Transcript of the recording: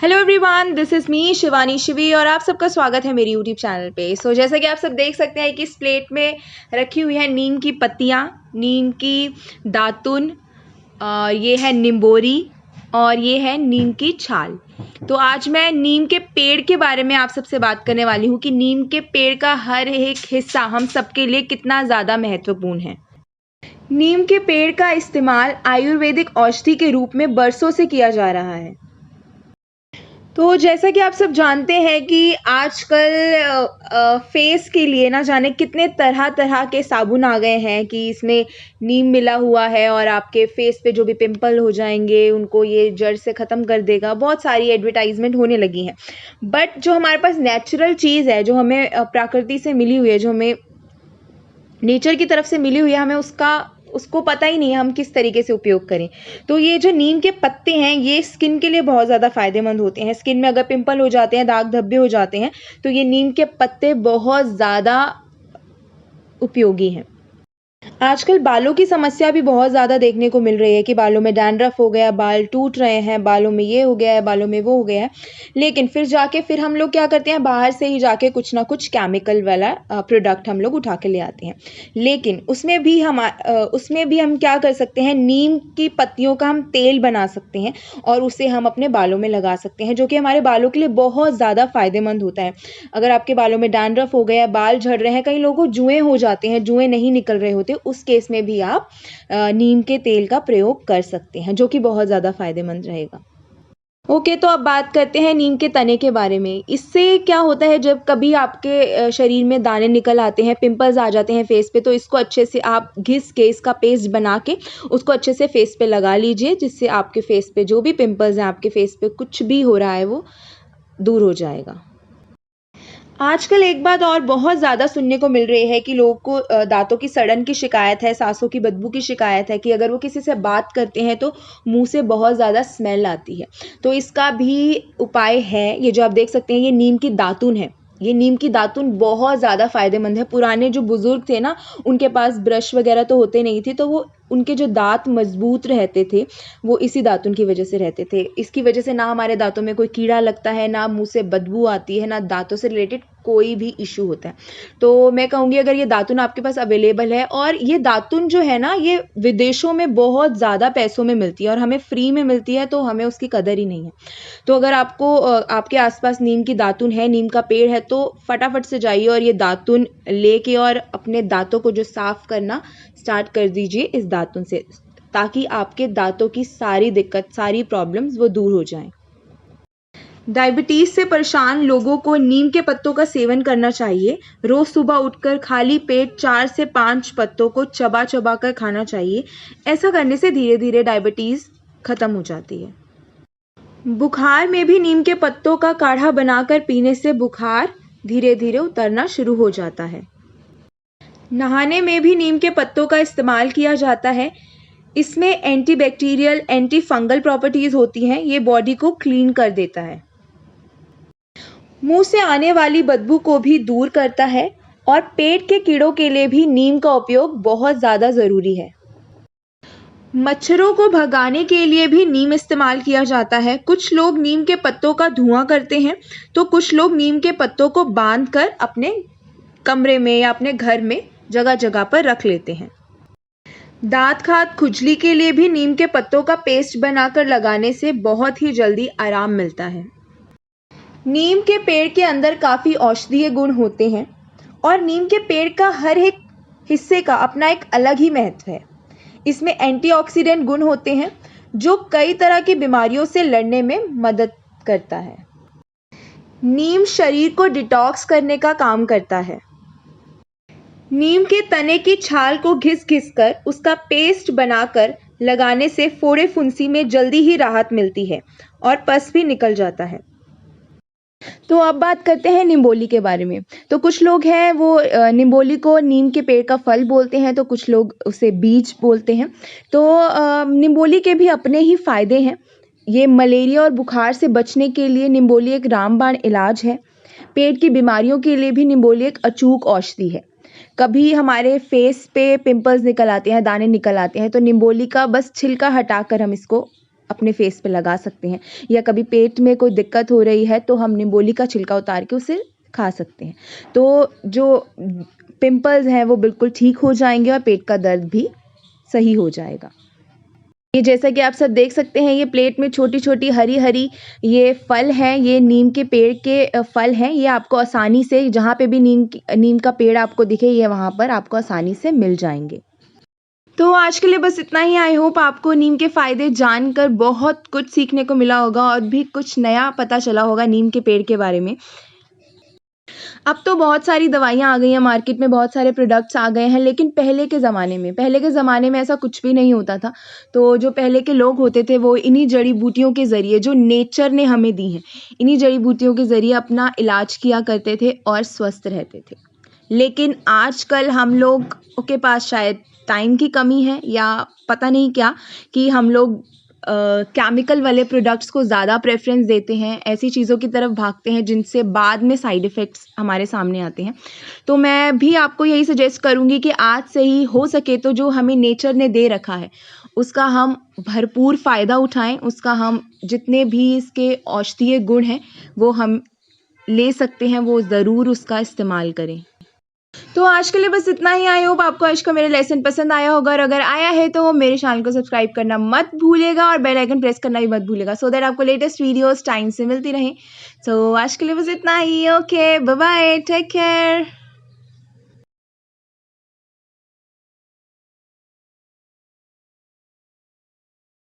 Hello everyone, this is me Shivani Shivi और आप सबका स्वागत है मेरी यूट्यूब चैनल पे। जैसा कि आप सब देख सकते हैं कि इस प्लेट में रखी हुई है नीम की पत्तियाँ, नीम की दातुन, ये है निम्बोरी और ये है नीम की छाल। तो आज मैं नीम के पेड़ के बारे में आप सबसे बात करने वाली हूँ कि नीम के पेड़ का हर एक हिस्सा हम सबके लिए कितना ज़्यादा महत्वपूर्ण है। नीम के पेड़ का इस्तेमाल आयुर्वेदिक औषधि के रूप में बरसों से किया जा रहा है। तो जैसा कि आप सब जानते हैं कि आजकल फेस के लिए ना जाने कितने तरह तरह के साबुन आ गए हैं कि इसमें नीम मिला हुआ है और आपके फेस पे जो भी पिंपल हो जाएंगे उनको ये जड़ से ख़त्म कर देगा। बहुत सारी एडवर्टाइजमेंट होने लगी हैं, बट जो हमारे पास नेचुरल चीज़ है, जो हमें प्रकृति से मिली हुई है, जो हमें नेचर की तरफ से मिली हुई है, हमें उसको पता ही नहीं है हम किस तरीके से उपयोग करें। तो ये जो नीम के पत्ते हैं ये स्किन के लिए बहुत ज़्यादा फ़ायदेमंद होते हैं। स्किन में अगर पिंपल हो जाते हैं, दाग धब्बे हो जाते हैं, तो ये नीम के पत्ते बहुत ज़्यादा उपयोगी हैं। आजकल बालों की समस्या भी बहुत ज़्यादा देखने को मिल रही है कि बालों में डैंड्रफ हो गया, बाल टूट रहे हैं, बालों में ये हो गया है, बालों में वो हो गया है। लेकिन फिर हम लोग क्या करते हैं, बाहर से ही जाके कुछ ना कुछ केमिकल वाला प्रोडक्ट हम लोग उठा के ले आते हैं। लेकिन उसमें भी हम क्या कर सकते हैं, नीम की पत्तियों का हम तेल बना सकते हैं और उसे हम अपने बालों में लगा सकते हैं, जो कि हमारे बालों के लिए बहुत ज़्यादा फ़ायदेमंद होता है। अगर आपके बालों में डैंड्रफ हो गया है, बाल झड़ रहे हैं, कई लोगों को जुएँ हो जाते हैं, जुएँ नहीं निकल रहे होते, उस केस में भी आप नीम के तेल का प्रयोग कर सकते हैं, जो कि बहुत ज़्यादा फ़ायदेमंद रहेगा। ओके, तो अब बात करते हैं नीम के तने के बारे में। इससे क्या होता है, जब कभी आपके शरीर में दाने निकल आते हैं, पिंपल्स आ जाते हैं फेस पे, तो इसको अच्छे से आप घिस के इसका पेस्ट बना के उसको अच्छे से फेस पे लगा लीजिए, जिससे आपके फेस पे जो भी पिंपल्स हैं, आपके फेस पे कुछ भी हो रहा है वो दूर हो जाएगा। आजकल एक बात और बहुत ज़्यादा सुनने को मिल रही है कि लोगों को दाँतों की सड़न की शिकायत है, साँसों की बदबू की शिकायत है कि अगर वो किसी से बात करते हैं तो मुँह से बहुत ज़्यादा स्मेल आती है। तो इसका भी उपाय है, ये जो आप देख सकते हैं ये नीम की दातुन है। ये नीम की दातुन बहुत ज़्यादा फ़ायदेमंद है। पुराने जो बुज़ुर्ग थे ना, उनके पास ब्रश वग़ैरह तो होते नहीं थे, तो वो उनके जो दाँत मज़बूत रहते थे, वो इसी दातुन की वज़ह से रहते थे। इसकी वज़ह से ना हमारे दाँतों में कोई कीड़ा लगता है, ना मुँह से बदबू आती है, ना दाँतों से रिलेटेड कोई भी इश्यू होता है। तो मैं कहूँगी अगर ये दातुन आपके पास अवेलेबल है, और ये दातुन जो है ना ये विदेशों में बहुत ज़्यादा पैसों में मिलती है और हमें फ्री में मिलती है, तो हमें उसकी कदर ही नहीं है। तो अगर आपके आस-पास नीम की दातुन है, नीम का पेड़ है, तो फटाफट से जाइए और ये दातुन लेके और अपने दाँतों को जो साफ़ करना स्टार्ट कर दीजिए इस दातुन से, ताकि आपके दाँतों की सारी दिक्कत, सारी प्रॉब्लम्स वो दूर हो जाएँ। डायबिटीज़ से परेशान लोगों को नीम के पत्तों का सेवन करना चाहिए। रोज़ सुबह उठकर खाली पेट 4 से 5 पत्तों को चबा-चबा कर खाना चाहिए। ऐसा करने से धीरे-धीरे डायबिटीज़ खत्म हो जाती है। बुखार में भी नीम के पत्तों का काढ़ा बनाकर पीने से बुखार धीरे-धीरे उतरना शुरू हो जाता है। नहाने में भी नीम के पत्तों का इस्तेमाल किया जाता है। इसमें एंटीबैक्टीरियल, एंटी फंगल प्रॉपर्टीज़ होती हैं। ये बॉडी को क्लीन कर देता है। मुंह से आने वाली बदबू को भी दूर करता है और पेट के कीड़ों के लिए भी नीम का उपयोग बहुत ज़्यादा ज़रूरी है। मच्छरों को भगाने के लिए भी नीम इस्तेमाल किया जाता है। कुछ लोग नीम के पत्तों का धुआं करते हैं, तो कुछ लोग नीम के पत्तों को बांधकर अपने कमरे में या अपने घर में जगह-जगह पर रख लेते हैं। दाँत खाज खुजली के लिए भी नीम के पत्तों का पेस्ट बनाकर लगाने से बहुत ही जल्दी आराम मिलता है। नीम के पेड़ के अंदर काफ़ी औषधीय गुण होते हैं और नीम के पेड़ का हर एक हिस्से का अपना एक अलग ही महत्व है। इसमें एंटीऑक्सीडेंट गुण होते हैं जो कई तरह की बीमारियों से लड़ने में मदद करता है। नीम शरीर को डिटॉक्स करने का काम करता है। नीम के तने की छाल को घिस-घिस कर उसका पेस्ट बनाकर लगाने से फोड़े फुंसी में जल्दी ही राहत मिलती है और पस भी निकल जाता है। तो अब बात करते हैं निम्बोली के बारे में। तो कुछ लोग हैं वो निम्बोली को नीम के पेड़ का फल बोलते हैं, तो कुछ लोग उसे बीज बोलते हैं। तो निम्बोली के भी अपने ही फ़ायदे हैं। ये मलेरिया और बुखार से बचने के लिए निम्बोली एक रामबाण इलाज है। पेट की बीमारियों के लिए भी निम्बोली एक अचूक औषधि है। कभी हमारे फेस पे पिंपल्स निकल आते हैं, दाने निकल आते हैं, तो निम्बोली का बस छिलका हटाकर हम इसको अपने फेस पे लगा सकते हैं, या कभी पेट में कोई दिक्कत हो रही है तो हम निम्बोली का छिलका उतार के उसे खा सकते हैं। तो जो पिंपल्स हैं वो बिल्कुल ठीक हो जाएंगे और पेट का दर्द भी सही हो जाएगा। ये जैसा कि आप सब देख सकते हैं, ये प्लेट में छोटी-छोटी हरी-हरी ये फल हैं, ये नीम के पेड़ के फल हैं। ये आपको आसानी से जहाँ पे भी नीम का पेड़ आपको दिखे, ये वहाँ पर आपको आसानी से मिल जाएँगे। तो आज के लिए बस इतना ही। आई होप आपको नीम के फ़ायदे जानकर बहुत कुछ सीखने को मिला होगा और भी कुछ नया पता चला होगा नीम के पेड़ के बारे में। अब तो बहुत सारी दवाइयाँ आ गई हैं मार्केट में, बहुत सारे प्रोडक्ट्स आ गए हैं, लेकिन पहले के ज़माने में ऐसा कुछ भी नहीं होता था। तो जो पहले के लोग होते थे वो इन्हीं जड़ी-बूटियों के ज़रिए, जो नेचर ने हमें दी हैं, इन्हीं जड़ी-बूटियों के ज़रिए अपना इलाज किया करते थे और स्वस्थ रहते थे। लेकिन आजकल हम लोग के पास शायद टाइम की कमी है या पता नहीं क्या, कि हम लोग केमिकल वाले प्रोडक्ट्स को ज़्यादा प्रेफ़रेंस देते हैं, ऐसी चीज़ों की तरफ भागते हैं जिनसे बाद में साइड इफ़ेक्ट्स हमारे सामने आते हैं। तो मैं भी आपको यही सजेस्ट करूँगी कि आज से ही हो सके तो जो हमें नेचर ने दे रखा है, उसका हम भरपूर फ़ायदा उठाएँ, उसका हम जितने भी इसके औषधीय गुण हैं, वो हम ले सकते हैं, वो ज़रूर उसका इस्तेमाल करें। तो आज के लिए बस इतना ही। आई होप आपको आज का मेरा लेसन पसंद आया होगा, और अगर आया है तो मेरे चैनल को सब्सक्राइब करना मत भूलिएगा और बेल आइकन प्रेस करना भी मत भूलिएगा, सो दैट आपको लेटेस्ट वीडियोस टाइम से मिलती रहें। सो आज के लिए बस इतना ही। Okay, bye bye, take care.